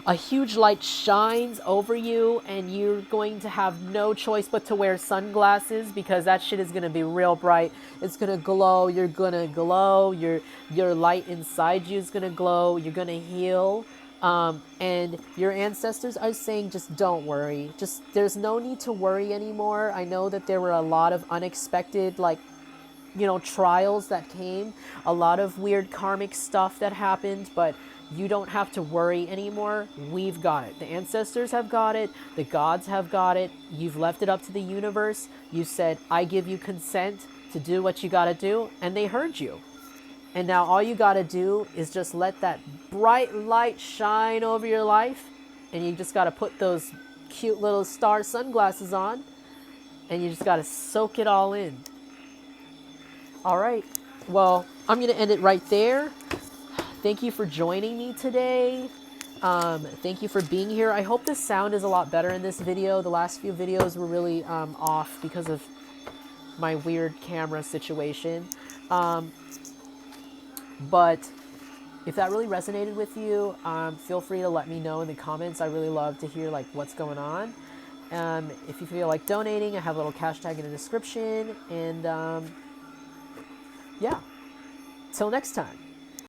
a huge light shines over you, and you're going to have no choice but to wear sunglasses because that shit is going to be real bright. It's going to glow. You're going to glow. Your light inside you is going to glow. You're going to heal. And your ancestors are saying, just don't worry. Just, there's no need to worry anymore. I know that there were a lot of unexpected, like, you know, trials that came, a lot of weird karmic stuff that happened, but you don't have to worry anymore. We've got it. The ancestors have got it. The gods have got it. You've left it up to the universe. You said, I give you consent to do what you got to do, and they heard you. And now all you got to do is just let that bright light shine over your life, and you just got to put those cute little star sunglasses on, and you just got to soak it all in. All right, well, I'm going to end it right there. Thank you for joining me today. Thank you for being here. I hope the sound is a lot better in this video. The last few videos were really off because of my weird camera situation. But if that really resonated with you, feel free to let me know in the comments. I really love to hear like what's going on. If you feel like donating, I have a little cash tag in the description. And yeah, till next time.